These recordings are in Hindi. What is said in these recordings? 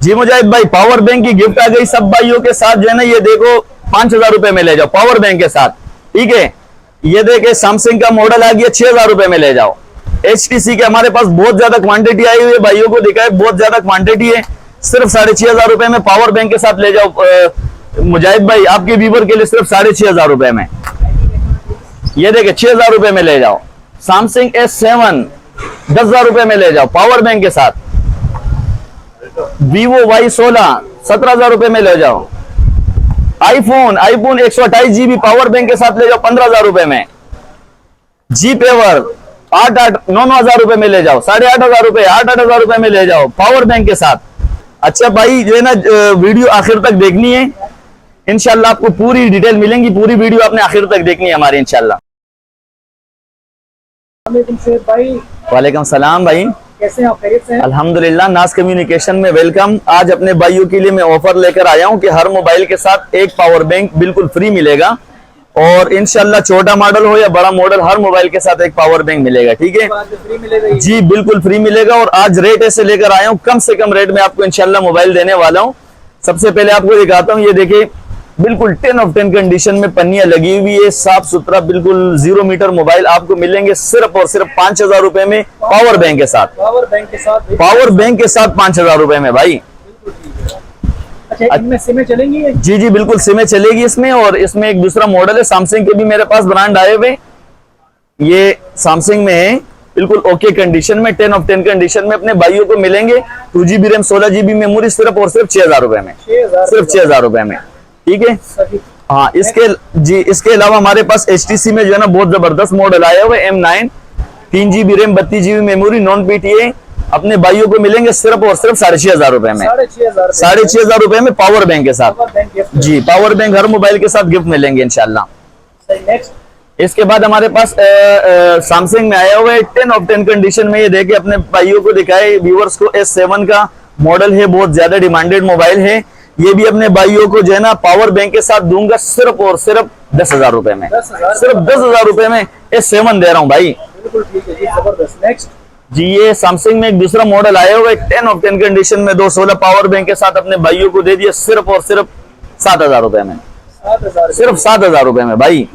जी मुजाहिद भाई, पावर बैंक की गिफ्ट आ गई सब भाइयों के साथ जो है ना, ये देखो 5,000 रुपए में ले जाओ पावर बैंक के साथ। ठीक है, ये देखे सैमसंग का मॉडल आ गया, 6,000 रुपए में ले जाओ। HTC के हमारे पास बहुत ज्यादा क्वांटिटी आई हुई है, भाइयों को दिखाए बहुत ज्यादा क्वांटिटी है, सिर्फ 6,500 रुपए में पावर बैंक के साथ ले जाओ मुजाहिद भाई, आपके व्यूवर के लिए सिर्फ 6,500 रुपए में। ये देखे 6,000 रुपए में ले जाओ। सैमसंग S7 10,000 रुपए में ले जाओ पावर बैंक के साथ। Vivo Y16 17,000 रुपए में ले जाओ। iPhone 128 GB पावर बैंक के साथ ले जाओ 15,000 रुपए में। जी पेवर 9,000 रुपए में ले जाओ, 8,500 रुपए 8,000 रुपए में ले जाओ पावर बैंक के साथ। अच्छा भाई जो है ना, वीडियो आखिर तक देखनी है, इंशाल्लाह आपको पूरी डिटेल मिलेंगी, पूरी वीडियो आपने आखिर तक देखनी है हमारी इंशाल्लाह। वालेकुम सलाम भाई, कैसे हैं आप? खैरियत से हैं? अल्हम्दुलिल्लाह, नाज कम्युनिकेशन में वेलकम। आज अपने भाइयों के लिए मैं ऑफर लेकर आया हूं कि हर मोबाइल के साथ एक पावर बैंक बिल्कुल फ्री मिलेगा, और इंशाल्लाह छोटा मॉडल हो या बड़ा मॉडल, हर मोबाइल के साथ एक पावर बैंक मिलेगा। ठीक है फ्री मिलेगा जी, बिल्कुल फ्री मिलेगा। और आज रेट ऐसे लेकर आया हूँ, कम से कम रेट में आपको इंशाल्लाह मोबाइल देने वाला हूँ। सबसे पहले आपको दिखाता हूँ, ये देखिए बिल्कुल 10 ऑफ 10 कंडीशन में पन्नियां लगी हुई है, साफ सुथरा बिल्कुल 0 मीटर मोबाइल आपको मिलेंगे सिर्फ और सिर्फ 5,000 रुपए में पावर बैंक के साथ। पावर बैंक के साथ, पावर बैंक के साथ 5,000 रुपए में भाई। अच्छा, इनमें सिमें चलेंगी? जी जी बिल्कुल सिमें चलेगी इसमें। और इसमें एक दूसरा मॉडल है, सैमसंग के भी मेरे पास ब्रांड आए हुए, ये सैमसंग में है, बिल्कुल ओके कंडीशन में, 10 ऑफ 10 कंडीशन में अपने भाइयों को मिलेंगे। 2GB रैम 16GB मेमोरी सिर्फ और सिर्फ 6,000 रुपए में, सिर्फ 6,000 रुपए में। ठीक है हाँ, इसके अलावा हमारे पास HTC में जो है ना बहुत जबरदस्त मॉडल आया हुआ है, M9 3GB RAM 32GB memory non PTA, अपने भाइयों को मिलेंगे सिर्फ और सिर्फ 6,500 रुपए में, 6,500 रुपए में पावर बैंक के साथ। जी पावर बैंक हर मोबाइल के साथ गिफ्ट मिलेंगे इंशाल्लाह। इसके बाद हमारे पास सैमसंग में आया हुआ है 10 ऑफ 10 कंडीशन में, ये देखे अपने भाइयों को दिखाए व्यूअर्स को, S7 का मॉडल है, बहुत ज्यादा डिमांडेड मोबाइल है। ये भी अपने भाइयों को जो है ना पावर बैंक के साथ दूंगा सिर्फ और सिर्फ 10,000 रुपए में, सिर्फ 10,000 रुपए में S7 दे रहा हूँ भाई। नेक्स्ट जी, ये सैमसंग में एक दूसरा मॉडल आया हुआ है 10 ऑफ 10 कंडीशन में, 216 पावर बैंक के साथ अपने भाइयों को दे दिया सिर्फ और सिर्फ 7,000 रुपए में, सिर्फ 7,000 रुपए में भाई।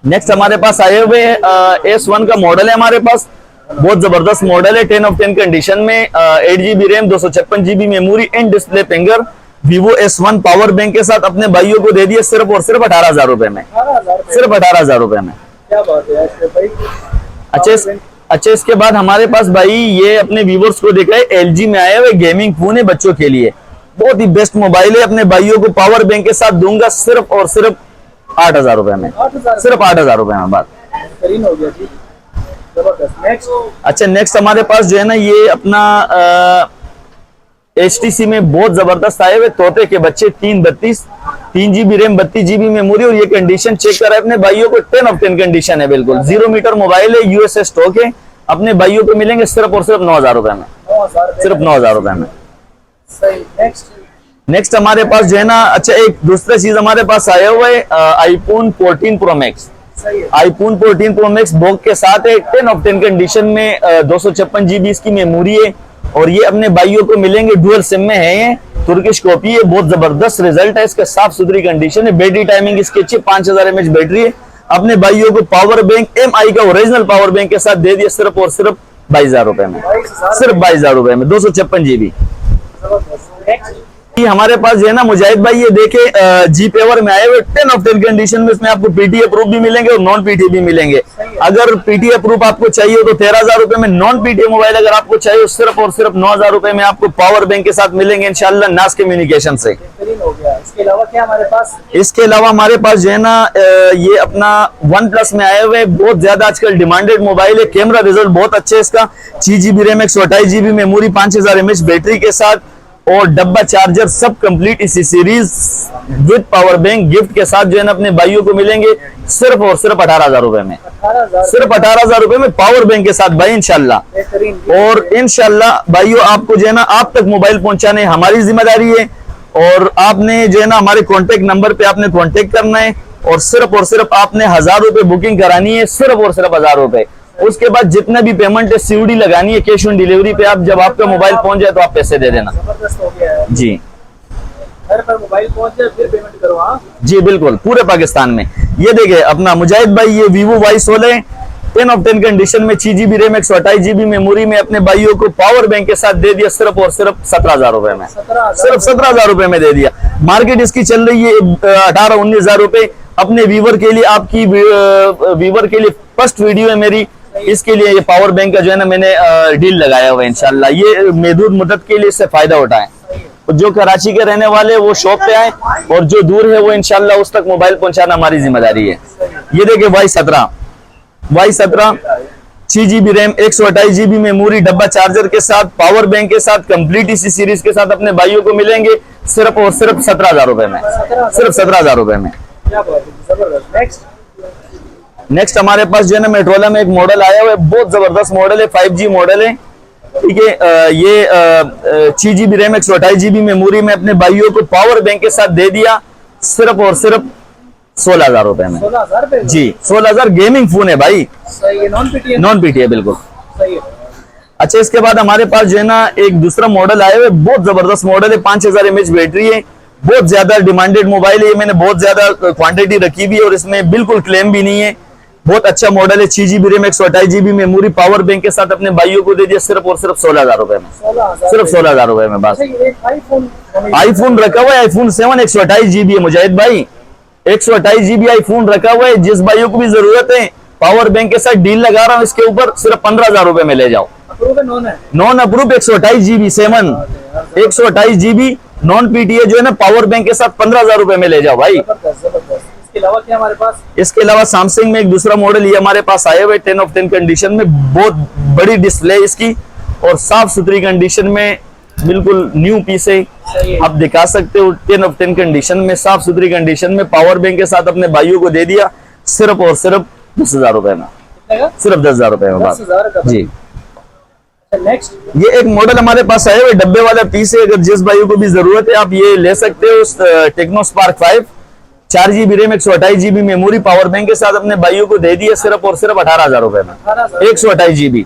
नेक्स्ट हमारे पास आए हुए S1 का मॉडल है हमारे पास, बहुत जबरदस्त मॉडल है, 10 ऑफ 10 कंडीशन में, 8GB RAM 256GB memory in display finger, Vivo S1 power bank के साथ अपने भाइयों को दे दिए सिर्फ और सिर्फ 18,000 रुपए में, सिर्फ 18,000 रुपए में। क्या बात है भाई। अच्छा इसके बाद हमारे पास भाई ये अपने व्यूअर्स को दिखाए, LG में आया हुआ गेमिंग फोन है बच्चों के लिए, बहुत ही बेस्ट मोबाइल है, अपने भाइयों को पावर बैंक के साथ दूंगा सिर्फ और सिर्फ 8,000 रुपए में, सिर्फ 8,000 रुपए में बात। अच्छा नेक्स्ट हमारे पास जो है ना, ये अपना HTC में बहुत जबरदस्त आए हुए तोते के बच्चे 3GB रैम 32GB मेमोरी, और ये कंडीशन चेक करा है अपने भाइयों को, 10 ऑफ 10 कंडीशन है, बिल्कुल 0 मीटर मोबाइल है, USA स्टॉक है, अपने भाइयों को मिलेंगे सिर्फ और सिर्फ 9,000 रुपए में, सिर्फ 9,000 रुपए में। नेक्स्ट हमारे पास जो है ना, अच्छा एक दूसरा चीज हमारे पास आया हुआ है iPhone 14 Pro Max, iPhone 14 Pro Max box के साथ है, 10 ऑफ 10 कंडीशन में, 256GB इसकी मेमोरी है, और ये अपने भाइयों को मिलेंगे डुअल सिम में है, ये तुर्किश कॉपी है, बहुत जबरदस्त रिजल्ट है इसका, साफ सुथरी कंडीशन है, बैटरी टाइमिंग इसकी अच्छी 5000 mAh बैटरी है। अपने भाइयों को पावर बैंक MI का ओरिजिनल पावर बैंक के साथ दे दिया सिर्फ और सिर्फ 22,000 रुपए में, सिर्फ 22,000 रुपए में, 256GB। हमारे पास जो है ना मुजाहिद भाई, ये देखे जी पेवर में आए हुए 10 ऑफ 10 कंडीशन में, इसमें आपको PTA प्रूफ भी मिलेंगे और नॉन PTA भी मिलेंगे। अगर PTA प्रूफ आपको चाहिए तो 13,000 रुपए में, नॉन PTA मोबाइल अगर आपको चाहिए तो सिर्फ और सिर्फ 9,000 रुपए में आपको पावर बैंक के साथ मिलेंगे इंशाल्लाह नाज कम्युनिकेशन से। इसके अलावा क्या हमारे पास? इसके अलावा हमारे पास जो है ना, ये अपना OnePlus में आए हुए बहुत ज्यादा आजकल डिमांडेड मोबाइल है, कैमरा रिजल्ट बहुत अच्छे है इसका, 6GB RAM 128GB memory 5000 mAh battery के साथ, और डब्बा चार्जर सब कंप्लीट इसी series with power bank gift के साथ जो है ना अपने भाइयों को मिलेंगे सिर्फ और सिर्फ 18,000 रुपए में, सिर्फ 18,000 रुपए में पावर बैंक के साथ भाई इंशाल्लाह। और इंशाल्लाह भाइयों आपको जो है ना आप तक मोबाइल पहुंचाने हमारी जिम्मेदारी है, और आपने जो है ना हमारे कॉन्टेक्ट नंबर पे आपने कॉन्टेक्ट करना है, और सिर्फ आपने 1,000 रुपए बुकिंग करानी है, सिर्फ और सिर्फ 1,000 रुपए, उसके बाद जितना भी पेमेंट है सीओडी लगानी है, कैश ऑन डिलीवरी पे। आप जब आपका मोबाइल पहुंच जाए तो आप पैसे दे देना। जबरदस्त हो गया है। जी घर पर मोबाइल पहुंच जाए फिर पेमेंट करो। हाँ जी बिल्कुल, पूरे पाकिस्तान में। ये देखिए अपना मुजाहिद भाई, ये Vivo Y16 10 ऑफ 10 कंडीशन में 6 GB रैम 128 GB मेमोरी में अपने भाइयों को पावर बैंक के साथ दे दिया सिर्फ और सिर्फ 17,000 रुपए में। 17,000 सिर्फ 17,000 रुपए में दे दिया। मार्केट इसकी चल रही है 18-19,000 रुपए। अपने व्यूवर के लिए, आपकी व्यूवर के लिए फर्स्ट वीडियो है मेरी, इसके लिए ये पावर बैंक का जो है ना मैंने डील लगाया हुआ है। इंशाल्लाह ये महदूद मुद्दत के लिए इससे फायदा उठाएं। जो कराची के रहने वाले वो शॉप पे आए और जो दूर है वो इंशाल्लाह उस तक मोबाइल पहुंचाना हमारी जिम्मेदारी है। ये देखिए Y17 6 GB RAM 128 GB memory डब्बा चार्जर के साथ पावर बैंक के साथ कंप्लीट इसी सीरीज के साथ अपने भाइयों को मिलेंगे सिर्फ और सिर्फ 17,000 रुपए में। सिर्फ 17,000 रुपए में। क्या बात है, जबरदस्त। नेक्स्ट हमारे पास जो है ना मेट्रोला में एक मॉडल आया हुआ है, बहुत जबरदस्त मॉडल है, 5G मॉडल है। ठीक है, ये 6 GB रैम 128 GB मेमोरी में अपने भाइयों को पावर बैंक के साथ दे दिया सिर्फ और सिर्फ 16,000 रुपए में। 16,000 रुपए जी 16,000। गेमिंग फोन है भाई, सही है। नॉन पीटी है। नॉन पीटी है बिल्कुल। सही है। अच्छा, इसके बाद हमारे पास जो है ना एक दूसरा मॉडल आया हुआ है, बहुत जबरदस्त मॉडल है, 5000 mAh बैटरी है, बहुत ज्यादा डिमांडेड मोबाइल है। ये मैंने बहुत ज्यादा क्वांटिटी रखी हुई है और इसमें बिल्कुल क्लेम भी नहीं है। बहुत अच्छा मॉडल है, 6 GB RAM 128 GB memory power bank के साथ अपने भाइयों को दे दिया सिर्फ और सिर्फ 16,000 रुपए में। 16,000 सिर्फ 16,000 रुपए में बस। एक आईफोन रखा हुआ है, iPhone 7 128 GB है मुजाहिद भाई, 128 GB आईफोन रखा हुआ है। जिस भाइयों को भी जरूरत है पावर बैंक के साथ डील लगा रहा हूँ, इसके ऊपर सिर्फ 15,000 रुपए में ले जाओ। Non approve 128 GB 7 128 GB non PTA जो है ना पावर बैंक के साथ 15,000 रुपए में ले जाओ भाई। इसके अलावा क्या हमारे पास? इसके अलावा सैमसंग में एक दूसरा मॉडल ये हमारे पास आए हुए 10 ऑफ 10 कंडीशन में, बहुत बड़ी डिस्प्ले इसकी और साफ सुथरी कंडीशन में, बिल्कुल न्यू पीस है। आप दिखा सकते हो 10 ऑफ 10 कंडीशन में, साफ सुथरी कंडीशन में पावर बैंक के साथ अपने भाइयों को दे दिया सिर्फ और सिर्फ 10,000 रुपए में। सिर्फ 10,000 रुपए में बात जी। नेक्स्ट ये एक मॉडल हमारे पास आया हुआ डब्बे वाला पीस है, अगर जिस भाइयों को भी जरूरत है आप ये ले सकते हो। Tecno Spark 5 4 GB RAM 128 GB memory power bank के साथ अपने भाइयों को दे दिया सिर्फ और सिर्फ 18,000 रुपए में 128 GB।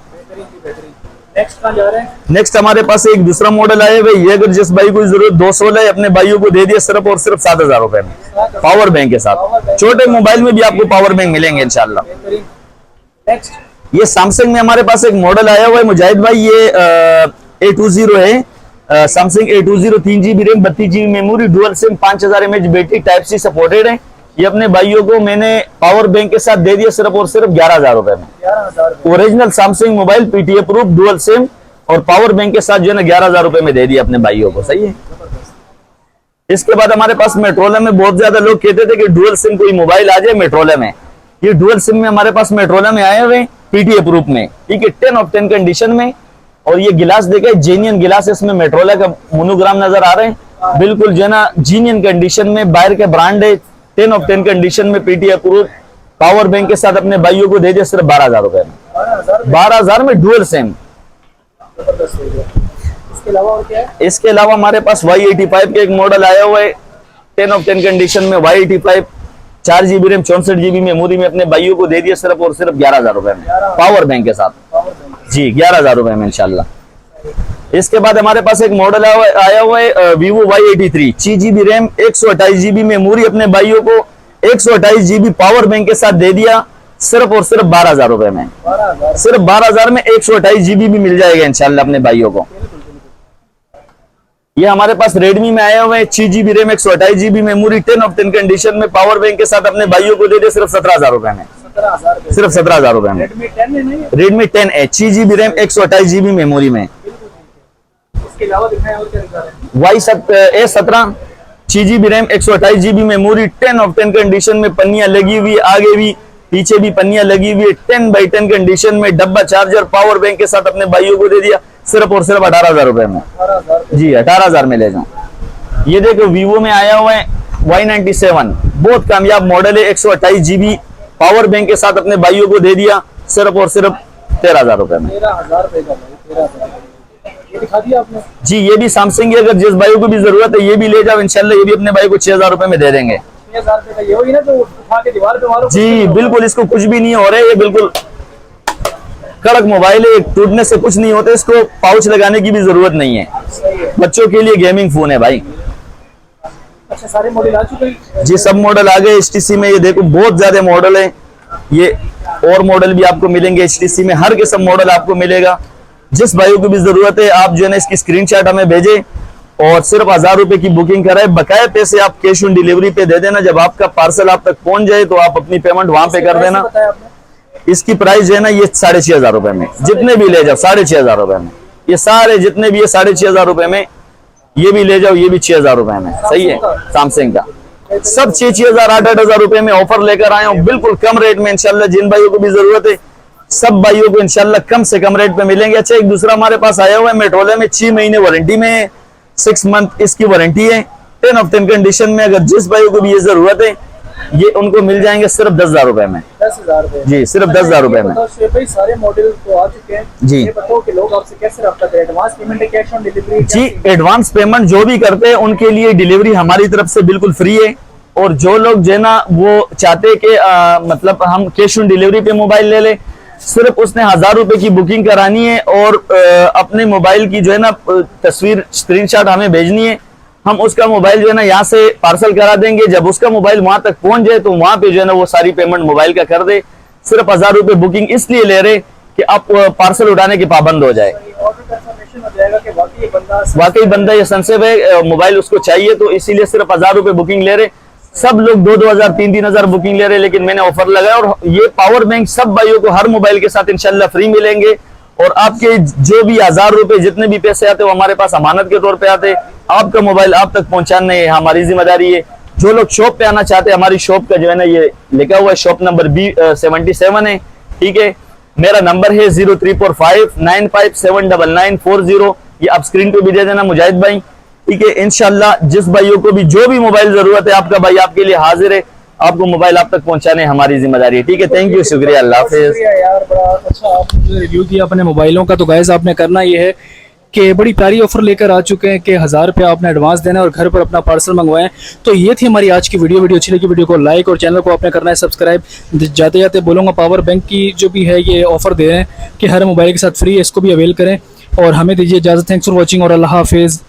नेक्स्ट कहाँ जा रहे हैं? नेक्स्ट हमारे पास एक दूसरा मॉडल आया है, ये अगर जिस भाई को जरूरत 216 है अपने भाइयों को दे दिया सिर्फ और सिर्फ 7,000 रुपए में पावर बैंक के साथ। छोटे मोबाइल में भी आपको पावर बैंक मिलेंगे इंशाल्लाह। नेक्स्ट ये सैमसंग में हमारे पास एक मॉडल आया हुआ है मुजाहिद भाई, ये A20 है, Samsung A20 3 GB RAM 32 GB memory dual SIM 5000 mAh battery type C supported है। ये अपने भाइयों को मैंने पावर बैंक के साथ दे दिया सिर्फ और सिर्फ 11,000 रुपए में। 11,000 original Samsung mobile PTA proof dual SIM और पावर बैंक के साथ जो है ना 11,000 रुपए में दे दिया अपने भाइयों को। सही है। इसके बाद हमारे पास मेट्रोला में बहुत ज्यादा लोग कहते थे कि डुअल सिम कोई मोबाइल आ जाए मेट्रोला में, ये डुअल सिम में हमारे पास मेट्रोला में आए हुए पीटीए प्रूफ में। ठीक है, 10 ऑफ 10 कंडीशन में। और ये गिलास देखे जेन्युइन गिलास, इसमें मेट्रोला का मोनोग्राम नजर आ रहे हैं, बिल्कुल जो है ना जेन्युइन कंडीशन में, बाहर के ब्रांड है, 10 ऑफ 10 कंडीशन में पीटीए प्रूफ पावर बैंक के साथ अपने भाइयों को दे दिया सिर्फ 12,000 रुपए में। 12,000 में डुअल सिम। इसके अलावा और क्या है? इसके अलावा हमारे पास Y85 के एक मॉडल आया हुआ है 10 ऑफ 10 कंडीशन में, Y85 4 GB RAM 64 GB memory में अपने भाइयों को दे दिया सिर्फ और सिर्फ 11,000 रुपए में पावर बैंक के साथ जी, 11,000 रुपए में इंशाल्लाह। इसके बाद हमारे पास एक मॉडल आया हुआ है Vivo Y83 6 GB RAM 128 GB memory अपने भाइयों को 128 GB पावर बैंक के साथ दे दिया सिर्फ और सिर्फ 12,000 रुपए में। 12,000 सिर्फ 12,000 में 128 GB भी मिल जाएगा इंशाल्लाह अपने भाइयों को। ये हमारे पास रेडमी में आया हुआ है 6 GB RAM 128 GB memory 10 of 10 condition में पावर बैंक के साथ अपने भाइयों को दे दिया सिर्फ 17,000 रुपए में। 17,000 सिर्फ 17,000 रुपए में। रेडमी 10 है नहीं? रेडमी 10 है 6 GB रैम 128 GB मेमोरी में। इसके अलावा दिखाएं और क्या दिखा रहे हैं? A17 6 GB RAM 128 GB memory 10 of 10 condition में, पन्नियां लगी हुई, आगे भी पीछे भी पन्नियां लगी हुई है, 10x10 कंडीशन में, डब्बा चार्जर पावर बैंक के साथ अपने भाइयों को दे दिया सिर्फ और सिर्फ 18,000 रुपए में 18,000 जी, 18,000 में ले जाऊं। ये देखो वीवो में आया हुआ है Y97, बहुत कामयाब मॉडल है, 128 GB पावर बैंक के साथ अपने भाइयों को दे दिया सिर्फ और सिर्फ 13,000 रुपए में। 13,000 रुपए का भाई, 13,000 ये दिखा दिया आपने? जी, ये भी सैमसंग है, अगर जिस भाई को भी जरूरत है ये भी ले जाओ इंशाल्लाह, ये भी अपने भाई को 6,000 रुपए में दे देंगे। 6,000 रुपए का ये होगी ना, तो उठा के दीवार पे मारो। जी बिल्कुल, इसको कुछ भी नहीं हो रहा है, ये बिल्कुल कड़क मोबाइल है, टूटने से कुछ नहीं होता, इसको पाउच लगाने की भी जरूरत नहीं है। सही है। बच्चों के लिए गेमिंग फोन है भाई। अच्छा, सारे मॉडल आ चुके हैं जी सब मॉडल आ गए HTC में, ये देखो बहुत ज्यादा मॉडल है, ये और मॉडल भी आपको मिलेंगे HTC में, हर किस्म मॉडल आपको मिलेगा। जिस भाइयों को भी जरूरत है आप जो है ना इसकी स्क्रीनशॉट हमें भेजें और सिर्फ 1000 रुपए की बुकिंग कराए, बकाया पैसे आप कैश ऑन डिलीवरी पे दे देना। जब आपका पार्सल आप तक पहुंच जाए तो आप अपनी पेमेंट वहां पे कर देना। बताया आपने। इसकी प्राइस जो है ना ये 6500 रुपए में, जितने भी ले जाओ 6500 रुपए में, ये सारे जितने भी है 6500 रुपए में, ये भी ले जाओ, ये भी 6000 रुपए में। सही है, सैमसंग का सब 6000 8-8000 रुपए में ऑफर लेकर आए हूँ, बिल्कुल कम रेट में इंशाल्लाह। जिन भाइयों को भी जरूरत है सब भाइयों को इंशाल्लाह कम से कम रेट पे मिलेंगे। अच्छा, एक दूसरा हमारे पास आया हुआ है मेट्रोला में, 6 महीने वारंटी में, 6 मंथ इसकी वारंटी है, 10 ऑफ 10 कंडीशन में। अगर जिस भाइयों को भी ये जरूरत है ये उनको मिल जाएंगे सिर्फ 10,000 रुपए में। 10,000 रुपए जी सिर्फ 10,000 रुपए में। बताओ भाई, सारे मॉडल तो आ चुके हैं जी। ये बताओ कि लोग आपसे कैसे रब्ता करें, एडवांस पेमेंट है, कैश ऑन डिलीवरी? जी एडवांस पेमेंट जो भी करते हैं उनके लिए डिलीवरी हमारी तरफ से बिल्कुल फ्री है। और जो लोग जो है ना वो चाहते हैं कि मतलब हम कैश ऑन डिलीवरी पे मोबाइल ले ले, सिर्फ उसने 1000 रुपए की बुकिंग करानी है और अपने मोबाइल की जो है ना तस्वीर स्क्रीनशॉट हमें भेजनी है। हम उसका मोबाइल जो है ना यहाँ से पार्सल करा देंगे। जब उसका मोबाइल वहां तक पहुंच जाए तो वहां पे जो है ना वो सारी पेमेंट मोबाइल का कर दे। सिर्फ 1000 रुपए बुकिंग इसलिए ले रहे कि आप पार्सल उठाने के पाबंद हो जाए। ऑर्डर कंफर्मेशन हो जाएगा कि वाकई बंदा ये सेंसिटिव है, मोबाइल उसको चाहिए, तो इसीलिए सिर्फ 1000 रुपए बुकिंग ले रहे। सब लोग 2-2 हजार 3-3 हजार बुकिंग ले रहे, लेकिन मैंने ऑफर लगाया। और ये पावर बैंक सब भाइयों को हर मोबाइल के साथ इंशाल्लाह फ्री मिलेंगे। और आपके जो भी 1000 रुपए जितने भी पैसे आते हैं वो हमारे पास अमानत के तौर पे आते हैं। आपका मोबाइल आप तक पहुंचाना है हमारी जिम्मेदारी है। जो लोग शॉप पे आना चाहते हैं, हमारी शॉप का जो है ना ये लिखा हुआ है, शॉप नंबर B77 है, ठीक है। मेरा नंबर है 034595799940। ये आप स्क्रीन पे भी दे देना मुजाहिद भाई, ठीक है। इंशाल्लाह जिस भाइयों को भी जो भी मोबाइल जरूरत है, आपका भाई आपके लिए हाजिर है। आपको मोबाइल आप तक पहुंचाने हमारी जिम्मेदारी है, ठीक है। थैंक यू, शुक्रिया, अल्लाह हाफिज। यार बड़ा अच्छा आपने रिव्यू दिया अपने मोबाइलों का। तो गाइस आपने करना ये है कि बड़ी प्यारी ऑफर लेकर आ चुके हैं कि 1000 रुपये आपने एडवांस देना है और घर पर अपना पार्सल मंगवाएं। तो ये थी हमारी आज की वीडियो अच्छी लगी वीडियो को लाइक और चैनल को आपने करना है सब्सक्राइब। जाते जाते बोलूँगा पावर बैंक की जो भी है ये ऑफर दे रहे हैं कि हर मोबाइल के साथ फ्री है, इसको भी अवेल करें। और हमें दीजिए इजाज़त। थैंक्स फॉर वॉचिंग और अल्लाह हाफिज़।